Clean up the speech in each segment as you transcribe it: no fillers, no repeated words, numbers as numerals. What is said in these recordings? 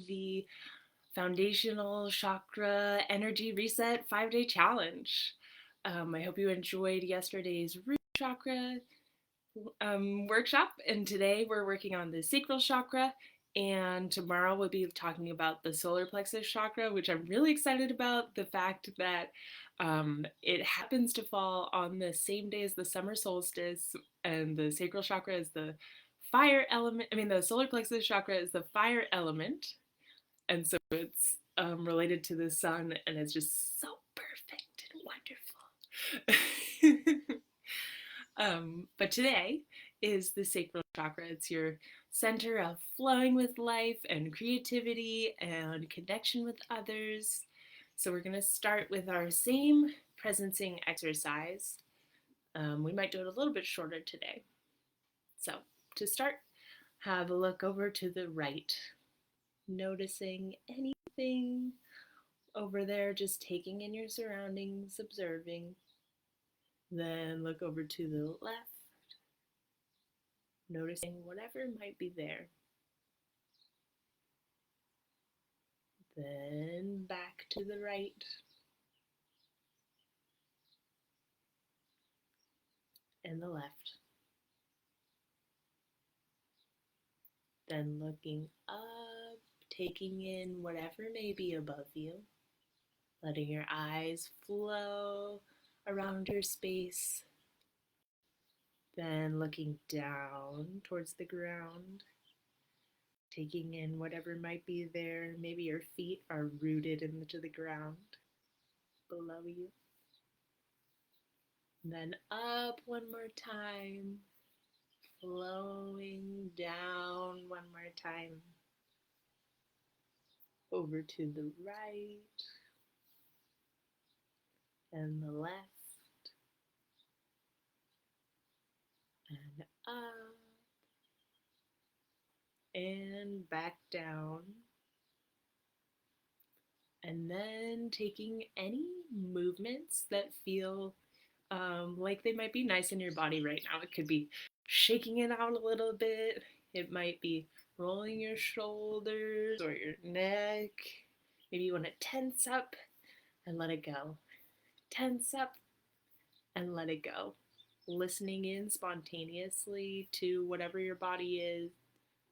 the Foundational Chakra Energy Reset 5-day challenge. I hope you enjoyed yesterday's root chakra workshop, and today we're working on the sacral chakra, and tomorrow we'll be talking about the solar plexus chakra, which I'm really excited about. The fact that it happens to fall on the same day as the summer solstice, and the sacral chakra is the fire element. I mean, the solar plexus chakra is the fire element, and so it's related to the sun, and it's just so perfect and wonderful. But today is the sacral chakra. It's your center of flowing with life and creativity and connection with others. So we're going to start with our same presencing exercise. We might do it a little bit shorter today. So to start, have a look over to the right, noticing anything over there, just taking in your surroundings, observing. Then look over to the left, noticing whatever might be there. Then back to the right. And the left. Then looking up, taking in whatever may be above you, letting your eyes flow around your space. Then looking down towards the ground, taking in whatever might be there. Maybe your feet are rooted into the ground below you. And then up one more time, flowing down one more time, over to the right and the left, and up and back down. And then taking any movements that feel like they might be nice in your body right now. It could be shaking it out a little bit. It might be rolling your shoulders or your neck. Maybe you want to tense up and let it go. Tense up and let it go. Listening in spontaneously to whatever your body is.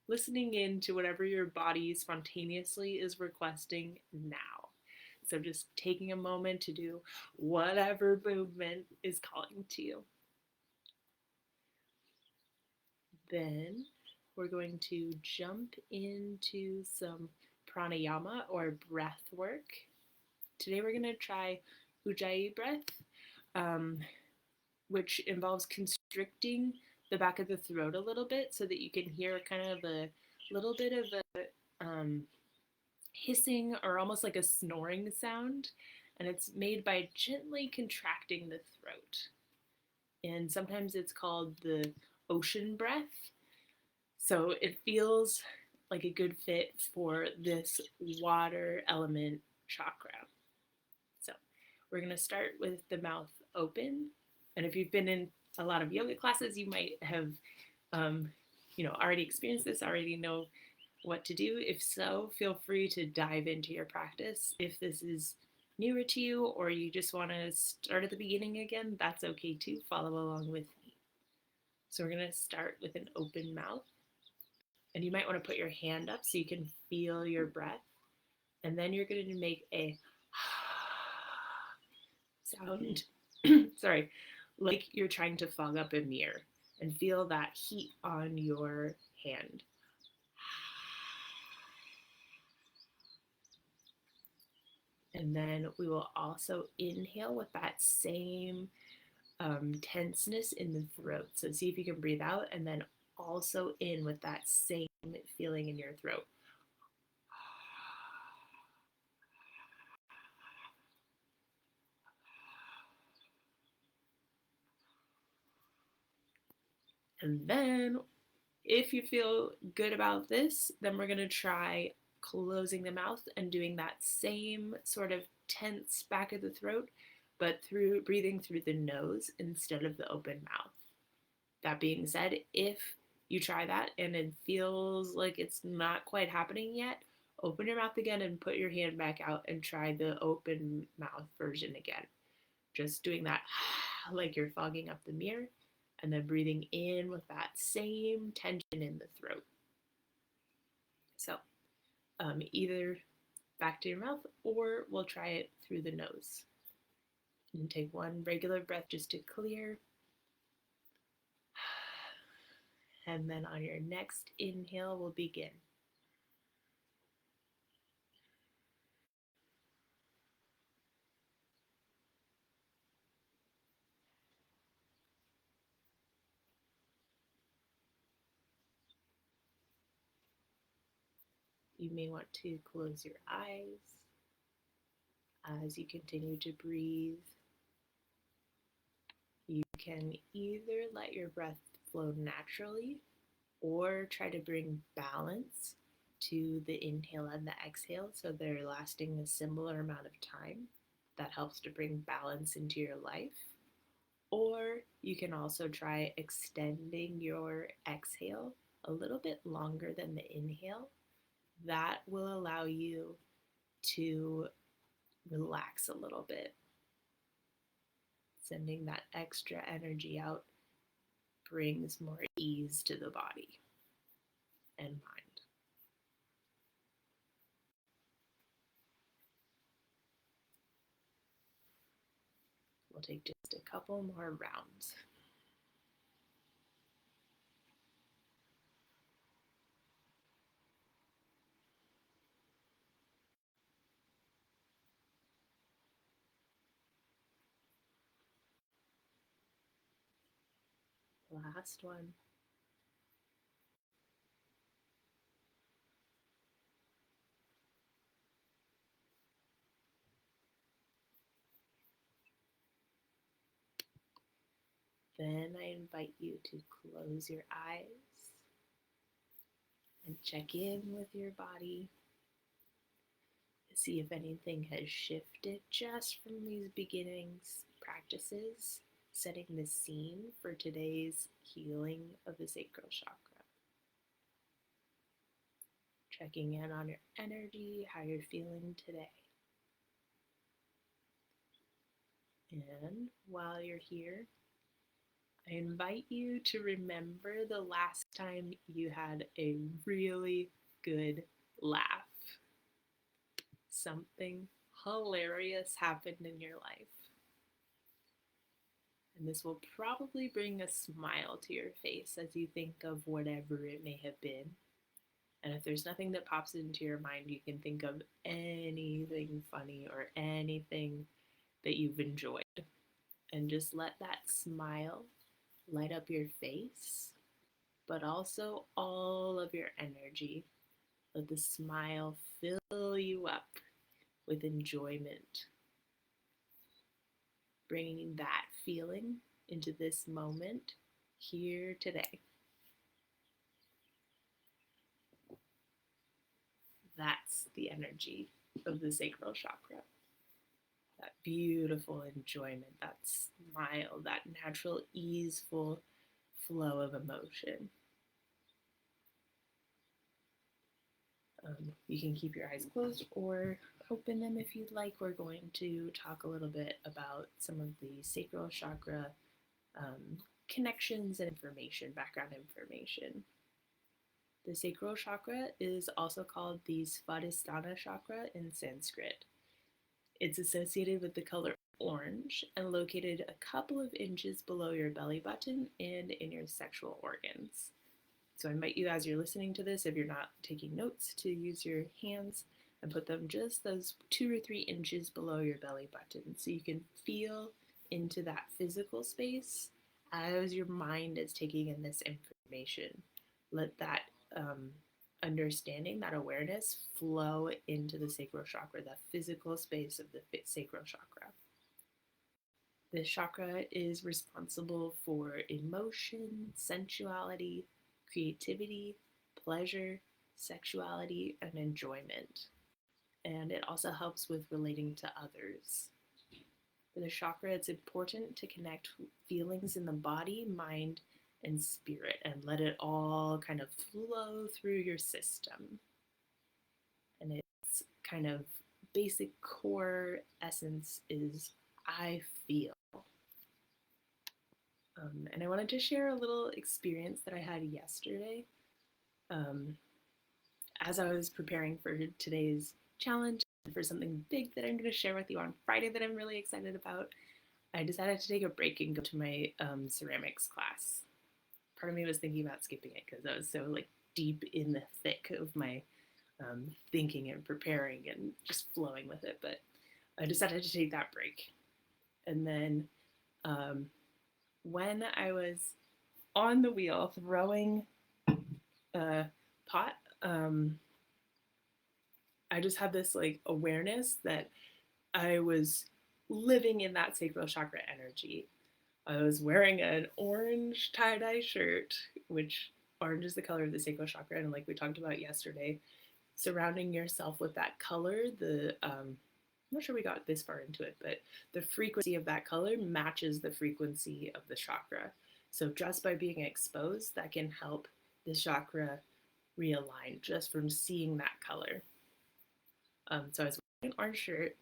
Listening in to whatever your body spontaneously is requesting now. So just taking a moment to do whatever movement is calling to you. Then we're going to jump into some pranayama or breath work. Today we're going to try Ujjayi breath, which involves constricting the back of the throat a little bit so that you can hear kind of a little bit of a hissing or almost like a snoring sound, and it's made by gently contracting the throat. And sometimes it's called the ocean breath. So it feels like a good fit for this water element chakra. So we're going to start with the mouth open. And if you've been in a lot of yoga classes, you might have already experienced this, already know what to do. If so, feel free to dive into your practice. If this is newer to you or you just want to start at the beginning again, that's okay too. Follow along with me. So we're going to start with an open mouth. And you might want to put your hand up so you can feel your breath. And then you're going to make a sound, sorry, like you're trying to fog up a mirror, and feel that heat on your hand. And then we will also inhale with that same tenseness in the throat. So see if you can breathe out and then also in with that same feeling in your throat. And then if you feel good about this, then we're going to try closing the mouth and doing that same sort of tense back of the throat, but through breathing through the nose instead of the open mouth. That being said, if you try that and it feels like it's not quite happening yet, Open your mouth again and put your hand back out and try the open mouth version again. Just doing that like you're fogging up the mirror, and then breathing in with that same tension in the throat. So either back to your mouth, or we'll try it through the nose. And take one regular breath just to clear. And then on your next inhale, we'll begin. You may want to close your eyes as you continue to breathe. You can either let your breath flow naturally or try to bring balance to the inhale and the exhale so they're lasting a similar amount of time. That helps to bring balance into your life. Or you can also try extending your exhale a little bit longer than the inhale. That will allow you to relax a little bit. Sending that extra energy out brings more ease to the body and mind. We'll take just a couple more rounds. Last one. Then I invite you to close your eyes and check in with your body. See if anything has shifted just from these beginnings practices, setting the scene for today's healing of the sacral chakra. Checking in on your energy, how you're feeling today. And while you're here, I invite you to remember the last time you had a really good laugh. Something hilarious happened in your life. And this will probably bring a smile to your face as you think of whatever it may have been. And if there's nothing that pops into your mind, you can think of anything funny or anything that you've enjoyed. And just let that smile light up your face, but also all of your energy. Let the smile fill you up with enjoyment, bringing that feeling into this moment here today. That's the energy of the sacral chakra. That beautiful enjoyment, that smile, that natural, easeful flow of emotion. You can keep your eyes closed or open them if you'd like. We're going to talk a little bit about some of the sacral chakra connections and information, background information. The sacral chakra is also called the Svadhisthana chakra in Sanskrit. It's associated with the color orange and located a couple of inches below your belly button and in your sexual organs. So I invite you, as you're listening to this, if you're not taking notes, to use your hands and put them just those 2 or 3 inches below your belly button so you can feel into that physical space as your mind is taking in this information. Let that understanding, that awareness flow into the sacral chakra, the physical space of the sacral chakra. This chakra is responsible for emotion, sensuality, creativity, pleasure, sexuality, and enjoyment. And it also helps with relating to others. For the chakra, it's important to connect feelings in the body, mind, and spirit and let it all kind of flow through your system. And its kind of basic core essence is I feel. And I wanted to share a little experience that I had yesterday. As I was preparing for today's challenge, for something big that I'm going to share with you on Friday that I'm really excited about, I decided to take a break and go to my ceramics class. Part of me was thinking about skipping it because I was so like deep in the thick of my thinking and preparing and just flowing with it, but I decided to take that break. And then when I was on the wheel throwing a pot, I just had this like awareness that I was living in that sacral chakra energy. I was wearing an orange tie-dye shirt, which orange is the color of the sacral chakra, and like we talked about yesterday, surrounding yourself with that color, I'm not sure we got this far into it, but the frequency of that color matches the frequency of the chakra. So just by being exposed, that can help the chakra realign just from seeing that color. So I was wearing an orange shirt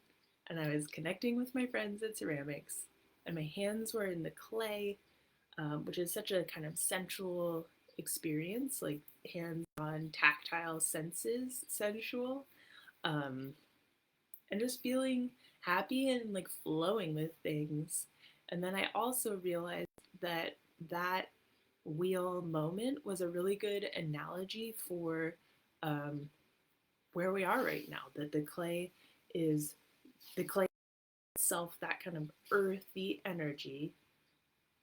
and I was connecting with my friends at ceramics, and my hands were in the clay, which is such a kind of sensual experience, like hands-on, tactile senses, sensual, and just feeling happy and like flowing with things. And then I also realized that that wheel moment was a really good analogy for where we are right now. That is the clay itself, that kind of earthy energy.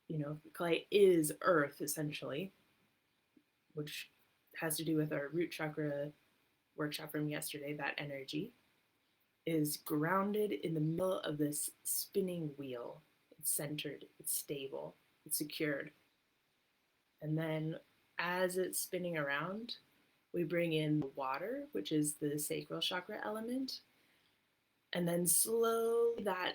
You know, clay is earth essentially, which has to do with our root chakra workshop from yesterday. That energy is grounded in the middle of this spinning wheel. It's centered, it's stable, it's secured. And then as it's spinning around, we bring in the water, which is the sacral chakra element. And then slowly that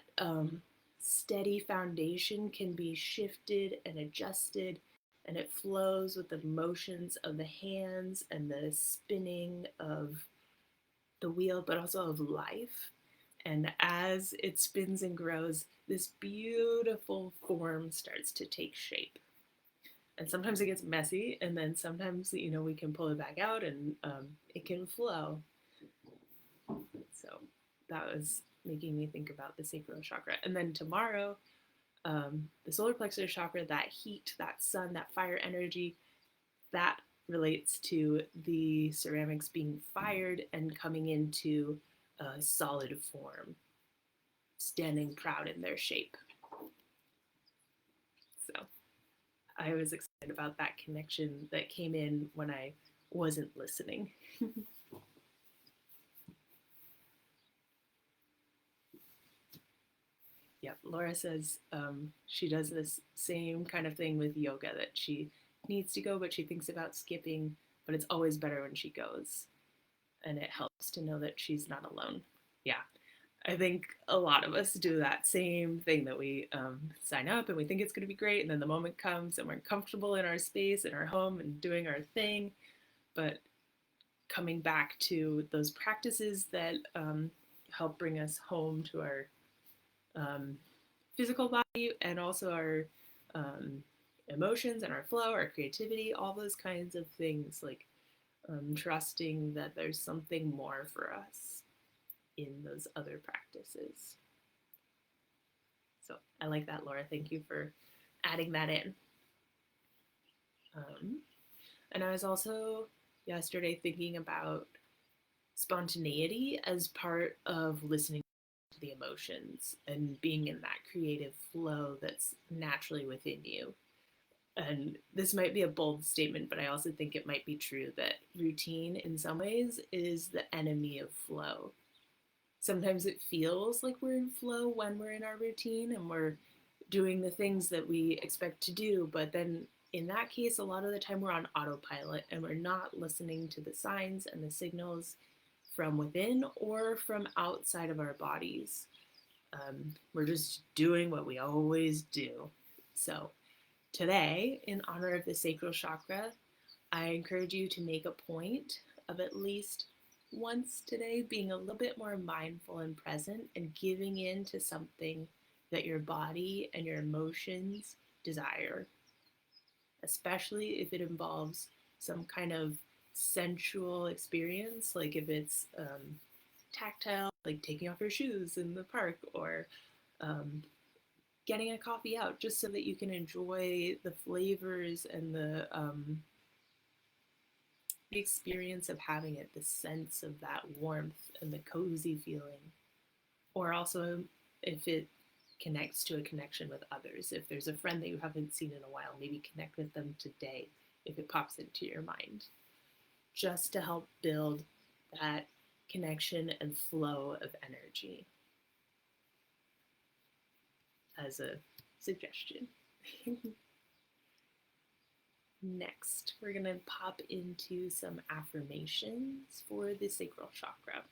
steady foundation can be shifted and adjusted, and it flows with the motions of the hands and the spinning of the wheel, but also of life. And as it spins and grows, this beautiful form starts to take shape. And sometimes it gets messy, and then sometimes, you know, we can pull it back out and it can flow. So that was making me think about the sacral chakra. And then tomorrow, the solar plexus chakra, that heat, that sun, that fire energy, that relates to the ceramics being fired and coming into a solid form, standing proud in their shape. So I was excited about that connection that came in when I wasn't listening. Yep, Laura says she does this same kind of thing with yoga, that she needs to go, but she thinks about skipping, but it's always better when she goes. And it helps to know that she's not alone. Yeah, I think a lot of us do that same thing, that we sign up and we think it's going to be great, and then the moment comes and we're comfortable in our space, in our home, and doing our thing. But coming back to those practices that help bring us home to our physical body, and also our emotions and our flow, our creativity, all those kinds of things, like trusting that there's something more for us in those other practices. So I like that, Laura. Thank you for adding that in. And I was also yesterday thinking about spontaneity as part of listening to the emotions and being in that creative flow that's naturally within you. And this might be a bold statement, but I also think it might be true that routine in some ways is the enemy of flow. Sometimes it feels like we're in flow when we're in our routine and we're doing the things that we expect to do, but then in that case, a lot of the time we're on autopilot and we're not listening to the signs and the signals from within or from outside of our bodies. We're just doing what we always do. So today, in honor of the sacral chakra, I encourage you to make a point of at least once today, being a little bit more mindful and present and giving in to something that your body and your emotions desire, especially if it involves some kind of sensual experience, like if it's tactile, like taking off your shoes in the park, or um, getting a coffee out, just so that you can enjoy the flavors and the experience of having it, the sense of that warmth and the cozy feeling. Or also, if it connects to a connection with others, if there's a friend that you haven't seen in a while, maybe connect with them today if it pops into your mind, just to help build that connection and flow of energy, as a suggestion. Next, we're going to pop into some affirmations for the sacral chakra.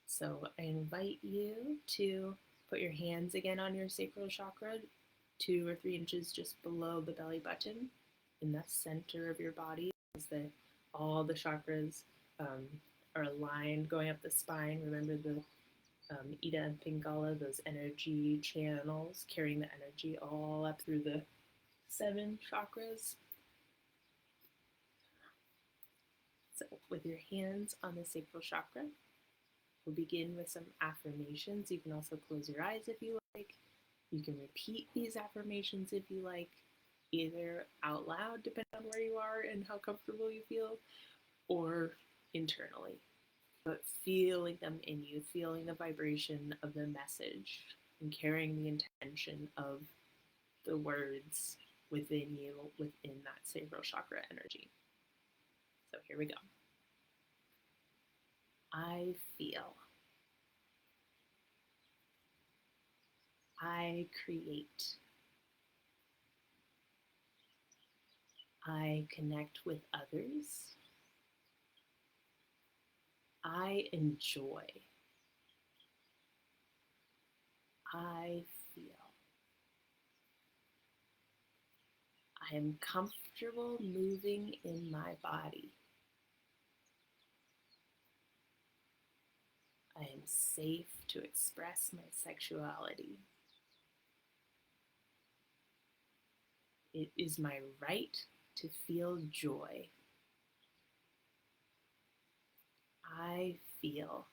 So I invite you to put your hands again on your sacral chakra, 2 or 3 inches just below the belly button, in the center of your body, as all the chakras are aligned going up the spine. Remember the Ida and Pingala, those energy channels carrying the energy all up through the 7 chakras. So with your hands on the sacral chakra, we'll begin with some affirmations. You can also close your eyes if you like. You can repeat these affirmations if you like, either out loud, depending on where you are and how comfortable you feel, or internally. But feeling them in you, feeling the vibration of the message, and carrying the intention of the words within you, within that sacral chakra energy. So here we go. I feel. I create. I connect with others. I enjoy. I feel. I am comfortable moving in my body. I am safe to express my sexuality. It is my right to feel joy. I feel.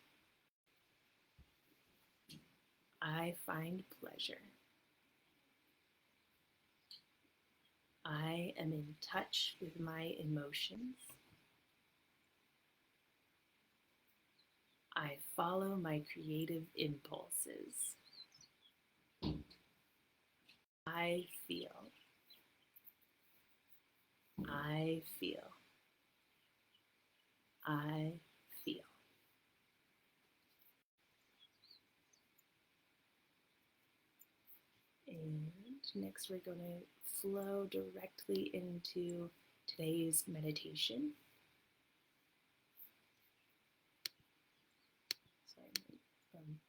I find pleasure. I am in touch with my emotions. I follow my creative impulses. I feel. I feel. I feel. And next, we're going to flow directly into today's meditation. So I'm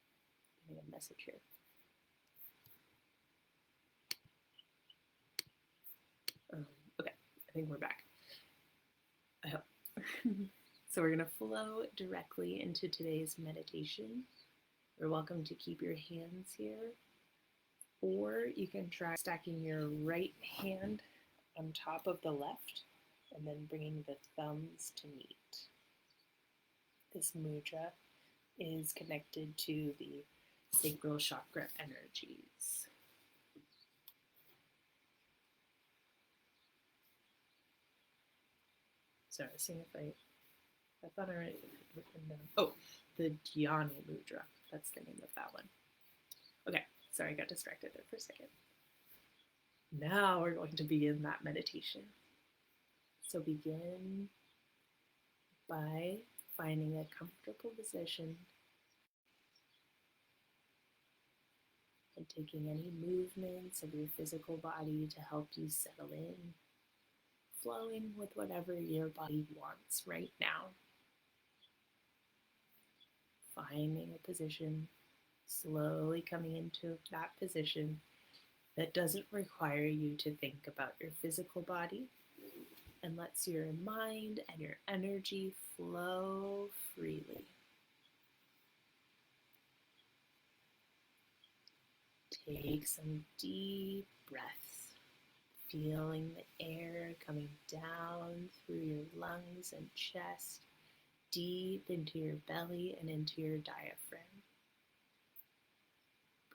getting a message here. Okay, I think we're back. I hope. So we're going to flow directly into today's meditation. You're welcome to keep your hands here, or you can try stacking your right hand on top of the left and then bringing the thumbs to meet. This mudra is connected to the sacral chakra energies. Sorry, I was seeing if I thought I already written down. Oh, the Dhyani mudra. That's the name of that one. Okay, sorry, I got distracted there for a second. Now we're going to begin that meditation. So begin by finding a comfortable position and taking any movements of your physical body to help you settle in, flowing with whatever your body wants right now. Finding a position, slowly coming into that position that doesn't require you to think about your physical body. and lets your mind and your energy flow freely. Take some deep breaths, feeling the air coming down through your lungs and chest, deep into your belly and into your diaphragm.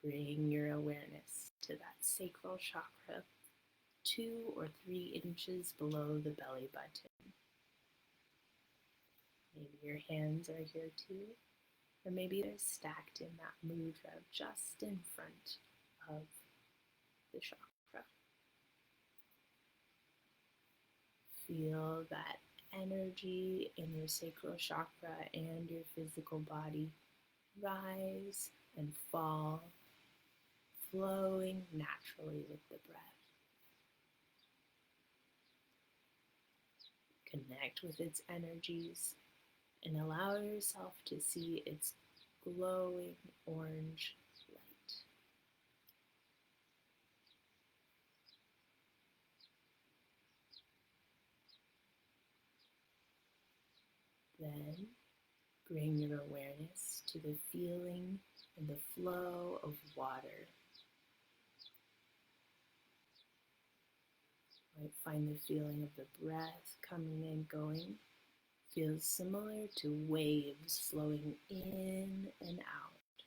Bring your awareness to that sacral chakra 2 or 3 inches below the belly button. Maybe your hands are here too, or maybe they're stacked in that mudra just in front of the chakra. Feel that energy in your sacral chakra and your physical body rise and fall, flowing naturally with the breath. Connect with its energies and allow yourself to see its glowing orange light. Then bring your awareness to the feeling and the flow of water. You might find the feeling of the breath coming and going feels similar to waves flowing in and out.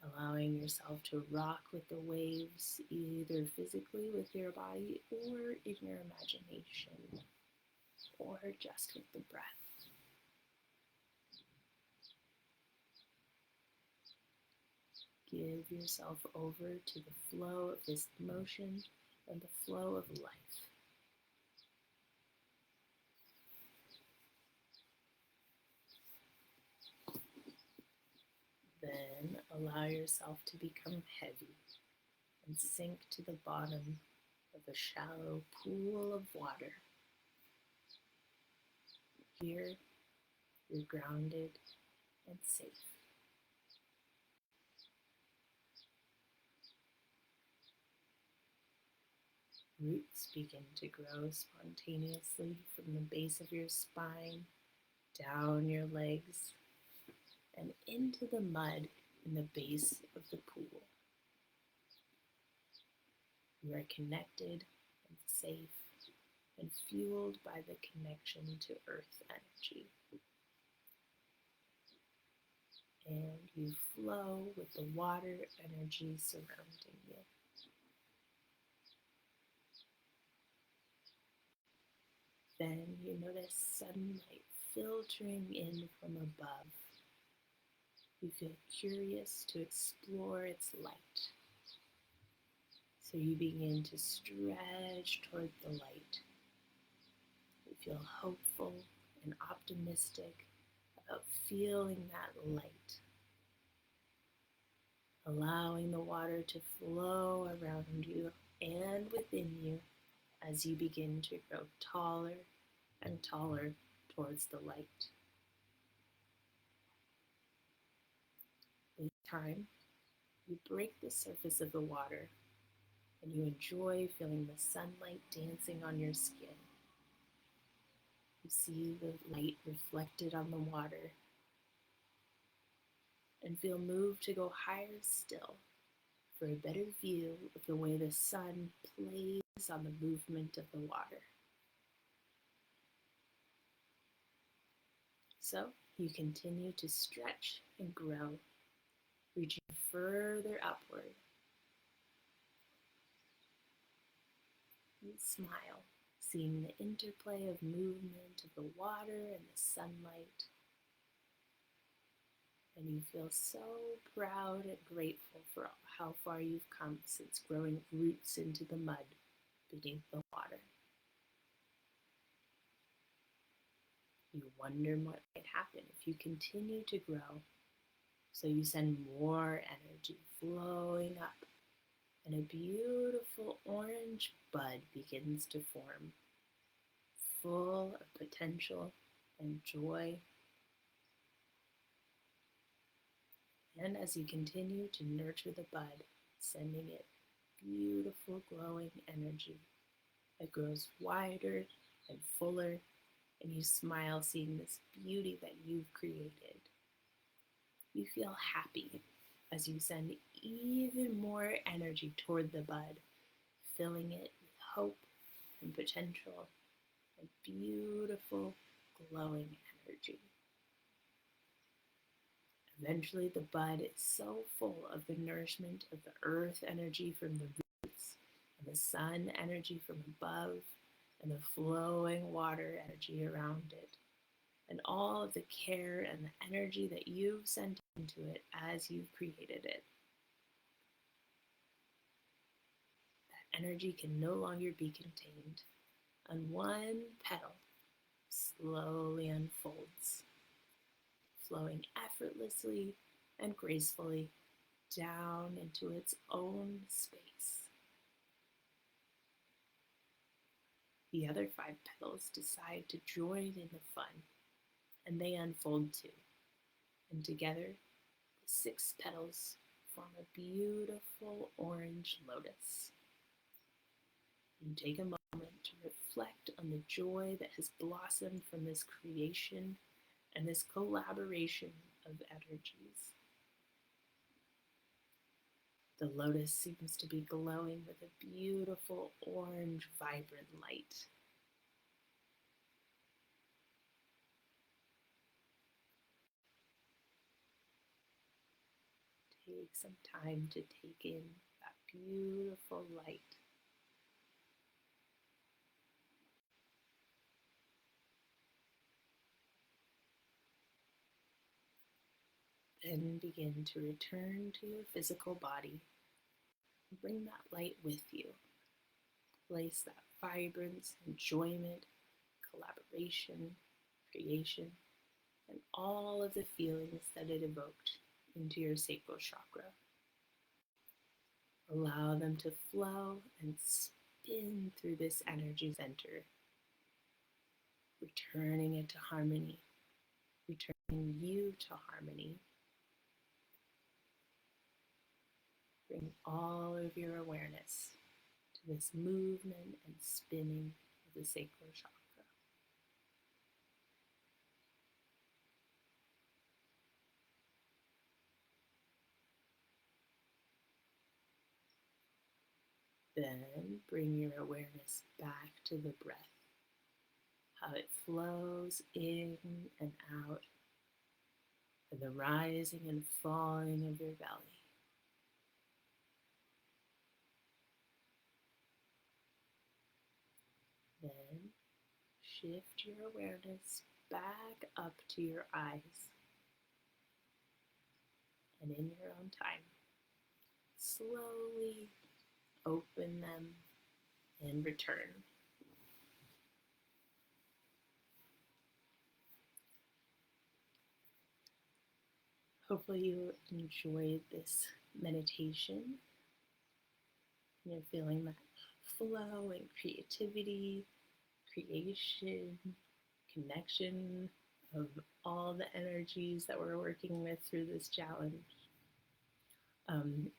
Allowing yourself to rock with the waves, either physically with your body or in your imagination, or just with the breath. Give yourself over to the flow of this motion and the flow of life. Then allow yourself to become heavy and sink to the bottom of a shallow pool of water. Here, you're grounded and safe. Roots begin to grow spontaneously from the base of your spine, down your legs, and into the mud in the base of the pool. You are connected and safe and fueled by the connection to earth energy. And you flow with the water energy surrounding you. Then you notice sunlight filtering in from above. You feel curious to explore its light. So you begin to stretch toward the light. You feel hopeful and optimistic about feeling that light. Allowing the water to flow around you and within you as you begin to grow taller and taller towards the light. With time, you break the surface of the water and you enjoy feeling the sunlight dancing on your skin. You see the light reflected on the water and feel moved to go higher still for a better view of the way the sun plays on the movement of the water. So you continue to stretch and grow, reaching further upward. You smile, seeing the interplay of movement of the water and the sunlight. And you feel so proud and grateful for how far you've come since growing roots into the mud beneath the water. You wonder what might happen if you continue to grow. So you send more energy flowing up, and a beautiful orange bud begins to form, full of potential and joy. And as you continue to nurture the bud, sending it beautiful glowing energy, It grows wider and fuller, and you smile seeing this beauty that you've created. You feel happy as you send even more energy toward the bud, filling it with hope and potential and beautiful, glowing energy. Eventually, the bud is so full of the nourishment of the earth energy from the roots and the sun energy from above and the flowing water energy around it, and all of the care and the energy that you've sent into it as you've created it. That energy can no longer be contained, and one petal slowly unfolds, flowing effortlessly and gracefully down into its own space. The other 5 petals decide to join in the fun, and they unfold too. And together, the 6 petals form a beautiful orange lotus. You take a moment to reflect on the joy that has blossomed from this creation and this collaboration of energies. The lotus seems to be glowing with a beautiful orange, vibrant light. Take some time to take in that beautiful light. Then begin to return to your physical body and bring that light with you. Place that vibrance, enjoyment, collaboration, creation, and all of the feelings that it evoked into your sacral chakra. Allow them to flow and spin through this energy center, returning it to harmony, returning you to harmony. Bring all of your awareness to this movement and spinning of the sacral chakra. Then bring your awareness back to the breath, how it flows in and out, and the rising and falling of your belly. Then shift your awareness back up to your eyes, and in your own time, slowly open them and return. Hopefully you enjoyed this meditation. You're feeling that flow and creativity, creation, connection of all the energies that we're working with through this challenge.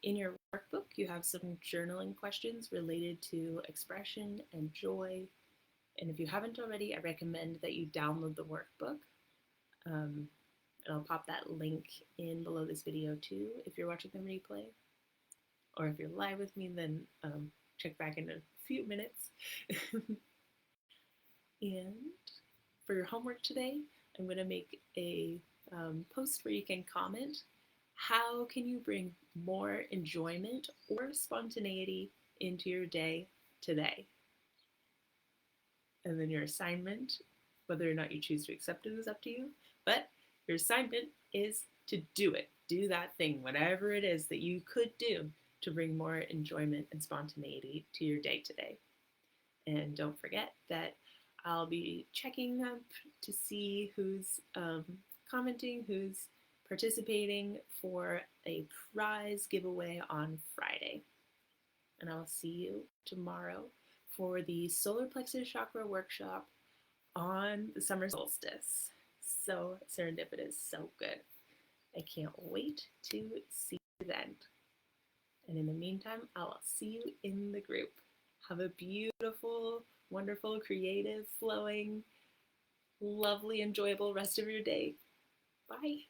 In your workbook, you have some journaling questions related to expression and joy. And if you haven't already, I recommend that you download the workbook. And I'll pop that link in below this video too if you're watching the replay. Or if you're live with me, then check back in a few minutes. And for your homework today, I'm going to make a post where you can comment. How can you bring more enjoyment or spontaneity into your day today? And then your assignment, whether or not you choose to accept it is up to you, but your assignment is to do it. Do that thing, whatever it is that you could do to bring more enjoyment and spontaneity to your day today. And don't forget that I'll be checking up to see who's commenting, who's participating for a prize giveaway on Friday. And I'll see you tomorrow for the solar plexus chakra workshop on the summer solstice. So serendipitous, so good. I can't wait to see you then. And in the meantime, I'll see you in the group. Have a beautiful, wonderful, creative, flowing, lovely, enjoyable rest of your day. Bye.